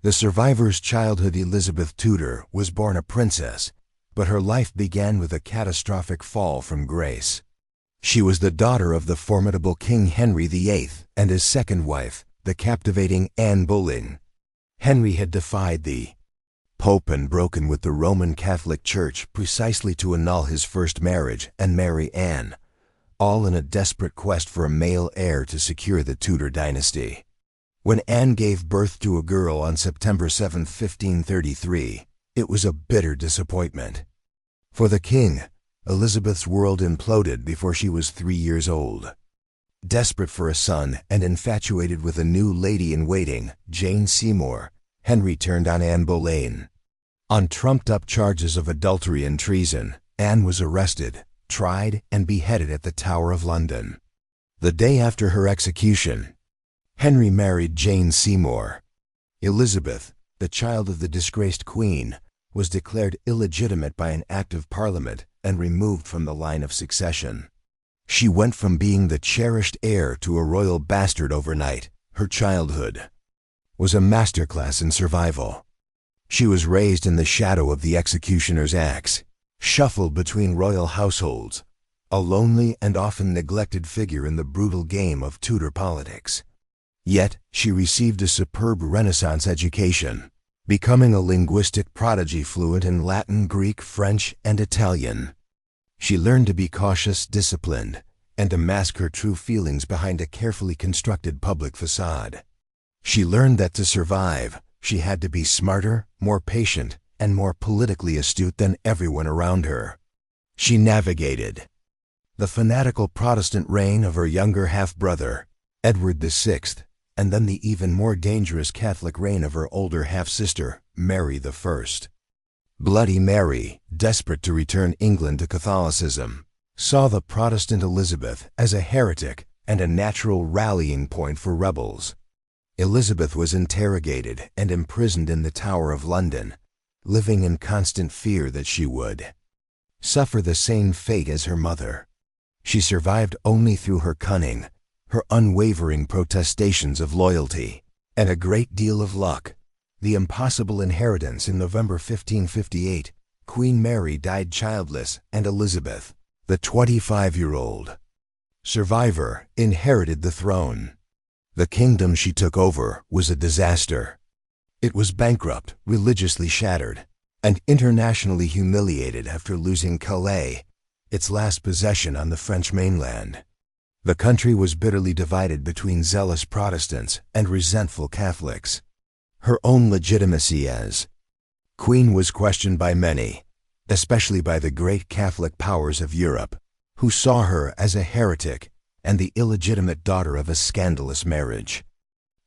The survivor's childhood, Elizabeth Tudor, was born a princess, but her life began with a catastrophic fall from grace. She was the daughter of the formidable King Henry VIII and his second wife, the captivating Anne Boleyn. Henry had defied the Pope and broken with the Roman Catholic Church precisely to annul his first marriage and marry Anne, all in a desperate quest for a male heir to secure the Tudor dynasty. When Anne gave birth to a girl on September 7, 1533, it was a bitter disappointment. For the king, Elizabeth's world imploded before she was 3 years old. Desperate for a son and infatuated with a new lady-in-waiting, Jane Seymour, Henry turned on Anne Boleyn. On trumped-up charges of adultery and treason, Anne was arrested, tried, and beheaded at the Tower of London. The day after her execution, Henry married Jane Seymour. Elizabeth, the child of the disgraced queen, was declared illegitimate by an Act of Parliament and removed from the line of succession. She went from being the cherished heir to a royal bastard overnight. Her childhood was a masterclass in survival. She was raised in the shadow of the executioner's axe, shuffled between royal households, a lonely and often neglected figure in the brutal game of Tudor politics. Yet she received a superb Renaissance education, becoming a linguistic prodigy fluent in Latin, Greek, French, and Italian. She learned to be cautious, disciplined, and to mask her true feelings behind a carefully constructed public facade. She learned that to survive, she had to be smarter, more patient, and more politically astute than everyone around her. She navigated the fanatical Protestant reign of her younger half-brother, Edward VI, and then the even more dangerous Catholic reign of her older half-sister, Mary I. Bloody Mary, desperate to return England to Catholicism, saw the Protestant Elizabeth as a heretic and a natural rallying point for rebels. Elizabeth was interrogated and imprisoned in the Tower of London, living in constant fear that she would suffer the same fate as her mother. She survived only through her cunning, her unwavering protestations of loyalty, and a great deal of luck. The impossible inheritance. In November 1558, Queen Mary died childless, and Elizabeth, the 25-year-old survivor, inherited the throne. The kingdom she took over was a disaster. It was bankrupt, religiously shattered, and internationally humiliated after losing Calais, its last possession on the French mainland. The country was bitterly divided between zealous Protestants and resentful Catholics. Her own legitimacy as queen was questioned by many, especially by the great Catholic powers of Europe, who saw her as a heretic and the illegitimate daughter of a scandalous marriage.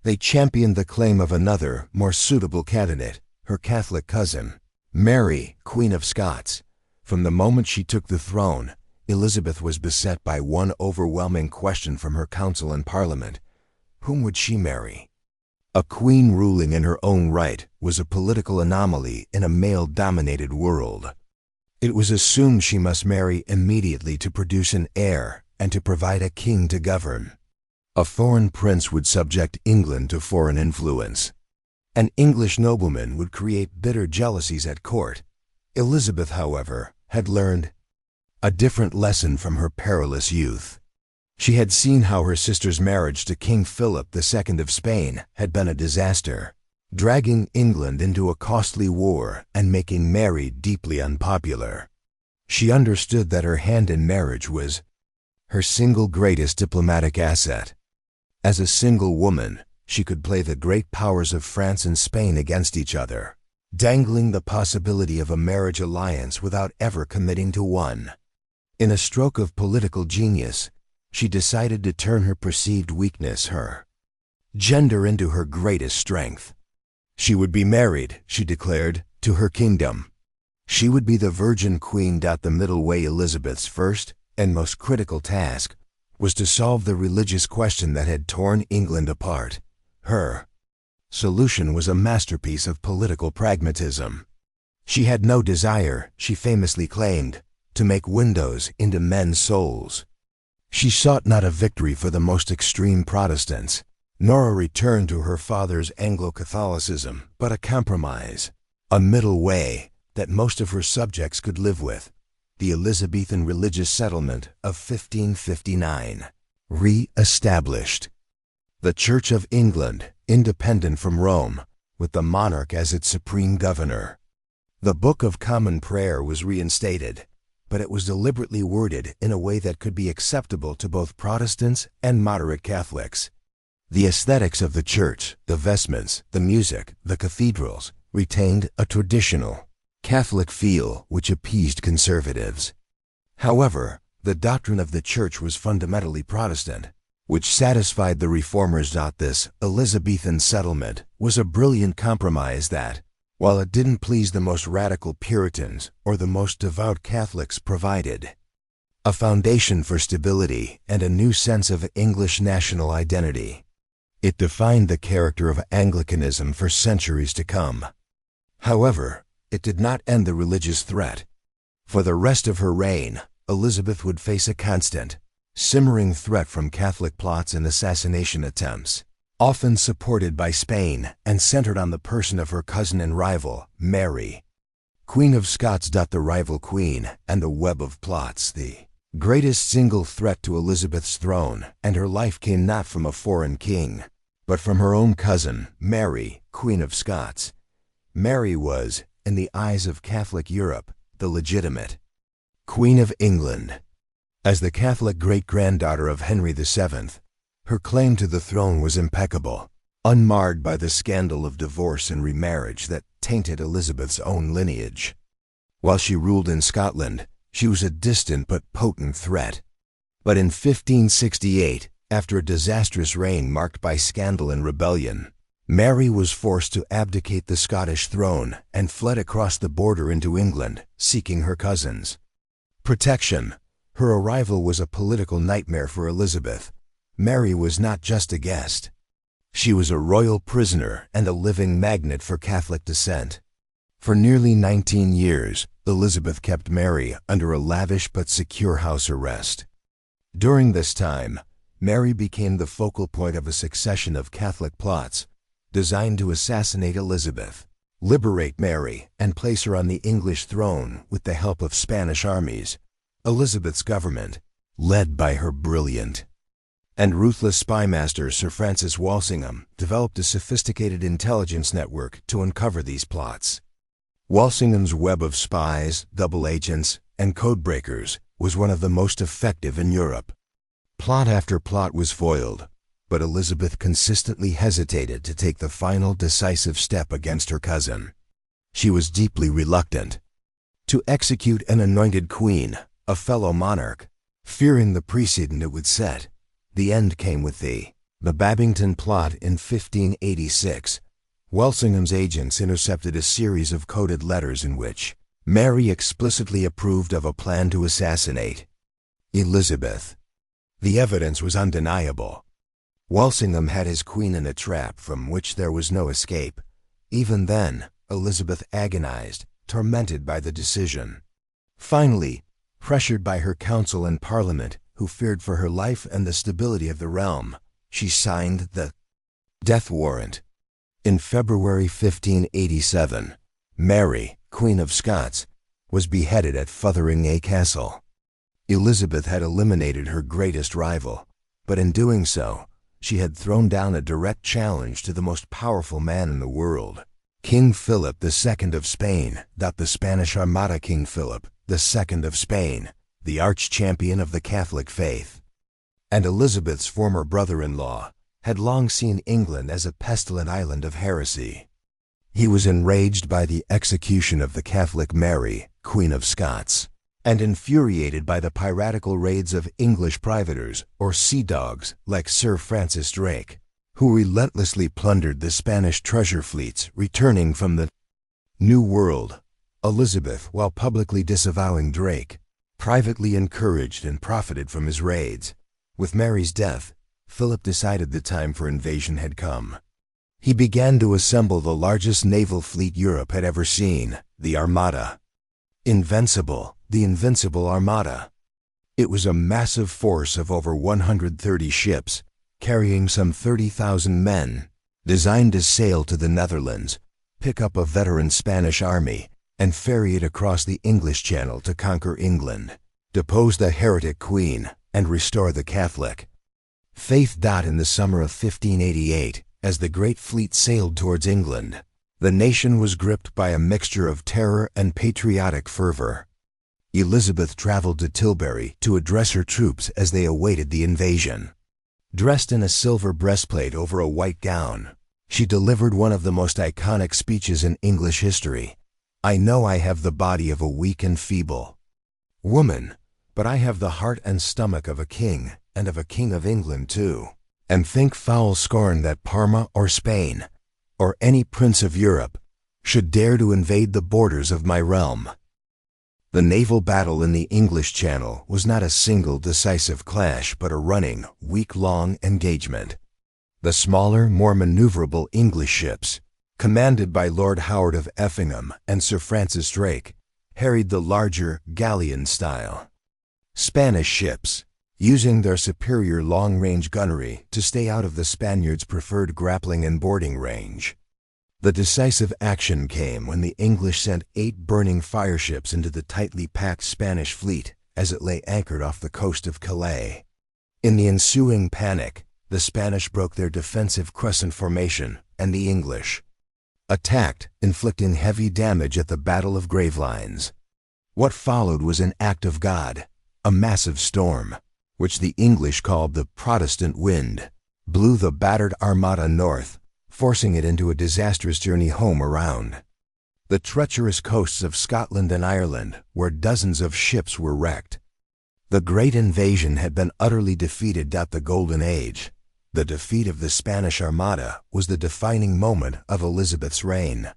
They championed the claim of another, more suitable candidate, her Catholic cousin, Mary, Queen of Scots. From the moment she took the throne, Elizabeth was beset by one overwhelming question from her council and parliament: whom would she marry? A queen ruling in her own right was a political anomaly in a male-dominated world. It was assumed she must marry immediately to produce an heir and to provide a king to govern. A foreign prince would subject England to foreign influence. An English nobleman would create bitter jealousies at court. Elizabeth, however, had learned a different lesson from her perilous youth. She had seen how her sister's marriage to King Philip II of Spain had been a disaster, dragging England into a costly war and making Mary deeply unpopular. She understood that her hand in marriage was her single greatest diplomatic asset. As a single woman, she could play the great powers of France and Spain against each other, dangling the possibility of a marriage alliance without ever committing to one. In a stroke of political genius, she decided to turn her perceived weakness, her gender, into her greatest strength. She would be married, she declared, to her kingdom. She would be the Virgin Queen. The middle way. Elizabeth's first and most critical task was to solve the religious question that had torn England apart. Her solution was a masterpiece of political pragmatism. She had no desire, she famously claimed, to make windows into men's souls. She sought not a victory for the most extreme Protestants, nor a return to her father's Anglo-Catholicism, but a compromise, a middle way that most of her subjects could live with. The Elizabethan religious settlement of 1559. Re-established. The Church of England, independent from Rome, with the monarch as its supreme governor. The Book of Common Prayer was reinstated, but it was deliberately worded in a way that could be acceptable to both Protestants and moderate Catholics. The aesthetics of the church, the vestments, the music, the cathedrals, retained a traditional Catholic feel which appeased conservatives. However, the doctrine of the church was fundamentally Protestant, which satisfied the reformers. This Elizabethan settlement was a brilliant compromise that, while it didn't please the most radical Puritans or the most devout Catholics, provided a foundation for stability and a new sense of English national identity. It defined the character of Anglicanism for centuries to come. However, it did not end the religious threat. For the rest of her reign, Elizabeth would face a constant, simmering threat from Catholic plots and assassination attempts, often supported by Spain and centered on the person of her cousin and rival, Mary, Queen of Scots. The rival queen and the web of plots. The greatest single threat to Elizabeth's throne and her life came not from a foreign king, but from her own cousin, Mary, Queen of Scots. Mary was, in the eyes of Catholic Europe, the legitimate Queen of England. As the Catholic great-granddaughter of Henry VII, her claim to the throne was impeccable, unmarred by the scandal of divorce and remarriage that tainted Elizabeth's own lineage. While she ruled in Scotland, she was a distant but potent threat. But in 1568, after a disastrous reign marked by scandal and rebellion, Mary was forced to abdicate the Scottish throne and fled across the border into England, seeking her cousin's protection. Her arrival was a political nightmare for Elizabeth. Mary was not just a guest. She was a royal prisoner and a living magnet for Catholic dissent. For nearly 19 years, Elizabeth kept Mary under a lavish but secure house arrest. During this time, Mary became the focal point of a succession of Catholic plots designed to assassinate Elizabeth, liberate Mary, and place her on the English throne with the help of Spanish armies. Elizabeth's government, led by her brilliant and ruthless spymaster Sir Francis Walsingham, developed a sophisticated intelligence network to uncover these plots. Walsingham's web of spies, double agents, and codebreakers was one of the most effective in Europe. Plot after plot was foiled, but Elizabeth consistently hesitated to take the final decisive step against her cousin. She was deeply reluctant to execute an anointed queen, a fellow monarch, fearing the precedent it would set. The end came with the Babington plot in 1586. Walsingham's agents intercepted a series of coded letters in which Mary explicitly approved of a plan to assassinate Elizabeth. The evidence was undeniable. Walsingham had his queen in a trap from which there was no escape. Even then, Elizabeth agonized, tormented by the decision. Finally, pressured by her council and parliament, who feared for her life and the stability of the realm, she signed the death warrant. In February 1587, Mary, Queen of Scots, was beheaded at Fotheringay Castle. Elizabeth had eliminated her greatest rival, but in doing so, she had thrown down a direct challenge to the most powerful man in the world, King Philip II of Spain. The Spanish Armada. King Philip II of Spain, the arch-champion of the Catholic faith, and Elizabeth's former brother-in-law, had long seen England as a pestilent island of heresy. He was enraged by the execution of the Catholic Mary, Queen of Scots, and infuriated by the piratical raids of English privateers or sea dogs like Sir Francis Drake, who relentlessly plundered the Spanish treasure fleets returning from the New World. Elizabeth, while publicly disavowing Drake, privately encouraged and profited from his raids. With Mary's death, Philip decided the time for invasion had come. He began to assemble the largest naval fleet Europe had ever seen, the Armada. Invincible, the Invincible Armada. It was a massive force of over 130 ships, carrying some 30,000 men, designed to sail to the Netherlands, pick up a veteran Spanish army, and ferry it across the English Channel to conquer England, depose the heretic queen, and restore the Catholic faith. In the summer of 1588, as the great fleet sailed towards England, the nation was gripped by a mixture of terror and patriotic fervor. Elizabeth traveled to Tilbury to address her troops as they awaited the invasion. Dressed in a silver breastplate over a white gown, she delivered one of the most iconic speeches in English history. "I know I have the body of a weak and feeble woman, but I have the heart and stomach of a king, and of a king of England too. And think foul scorn that Parma or Spain, or any prince of Europe, should dare to invade the borders of my realm." The naval battle in the English Channel was not a single decisive clash, but a running, week-long engagement. The smaller, more maneuverable English ships, commanded by Lord Howard of Effingham and Sir Francis Drake, harried the larger, galleon-style Spanish ships, using their superior long-range gunnery to stay out of the Spaniards' preferred grappling and boarding range. The decisive action came when the English sent 8 burning fireships into the tightly packed Spanish fleet as it lay anchored off the coast of Calais. In the ensuing panic, the Spanish broke their defensive crescent formation, and the English attacked, inflicting heavy damage at the Battle of Gravelines. What followed was an act of God. A massive storm, which the English called the Protestant wind, blew the battered Armada north, forcing it into a disastrous journey home around the treacherous coasts of Scotland and Ireland, where dozens of ships were wrecked. The Great Invasion had been utterly defeated. The Golden Age, the defeat of the Spanish Armada, was the defining moment of Elizabeth's reign.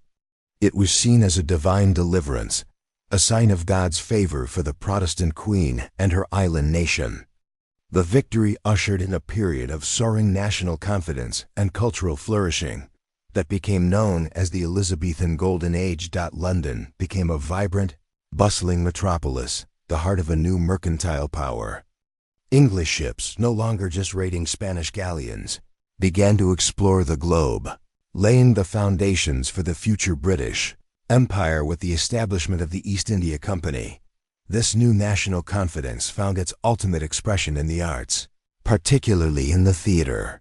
It was seen as a divine deliverance, a sign of God's favor for the Protestant queen and her island nation. The victory ushered in a period of soaring national confidence and cultural flourishing that became known as the Elizabethan Golden Age. London became a vibrant, bustling metropolis, the heart of a new mercantile power. English ships, no longer just raiding Spanish galleons, began to explore the globe, laying the foundations for the future British Empire with the establishment of the East India Company. This new national confidence found its ultimate expression in the arts, particularly in the theater.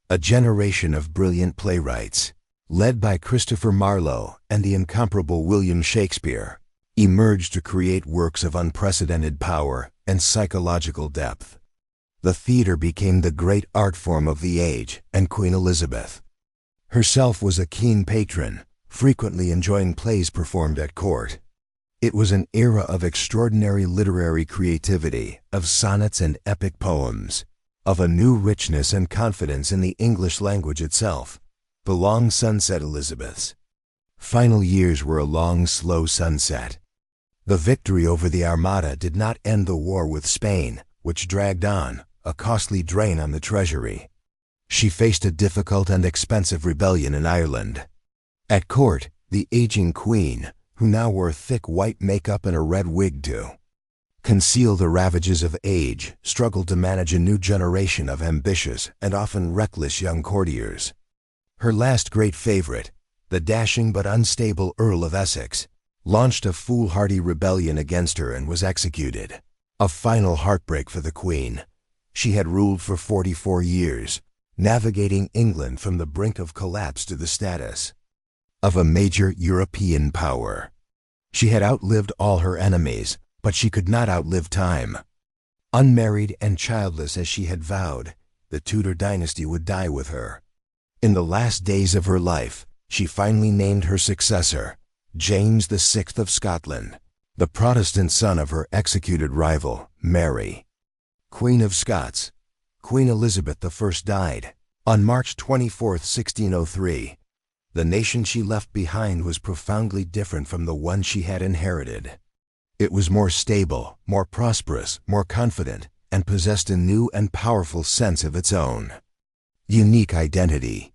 A generation of brilliant playwrights, led by Christopher Marlowe and the incomparable William Shakespeare, emerged to create works of unprecedented power and psychological depth. The theater became the great art form of the age, and Queen Elizabeth herself was a keen patron, frequently enjoying plays performed at court. It was an era of extraordinary literary creativity, of sonnets and epic poems, of a new richness and confidence in the English language itself. The long sunset. Elizabeth's final years were a long, slow sunset. The victory over the Armada did not end the war with Spain, which dragged on, a costly drain on the treasury. She faced a difficult and expensive rebellion in Ireland. At court, the aging queen, who now wore thick white makeup and a red wig to conceal the ravages of age, struggled to manage a new generation of ambitious and often reckless young courtiers. Her last great favorite, the dashing but unstable Earl of Essex, launched a foolhardy rebellion against her and was executed. A final heartbreak for the queen. She had ruled for 44 years, navigating England from the brink of collapse to the status of a major European power. She had outlived all her enemies, but she could not outlive time. Unmarried and childless as she had vowed, the Tudor dynasty would die with her. In the last days of her life, she finally named her successor, James VI of Scotland, the Protestant son of her executed rival, Mary, Queen of Scots. Queen Elizabeth I died on March 24, 1603. The nation she left behind was profoundly different from the one she had inherited. It was more stable, more prosperous, more confident, and possessed a new and powerful sense of its own unique identity.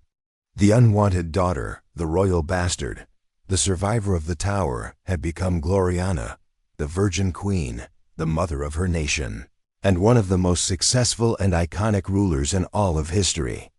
The unwanted daughter, the royal bastard, the survivor of the Tower, had become Gloriana, the Virgin Queen, the mother of her nation. and one of the most successful and iconic rulers in all of history.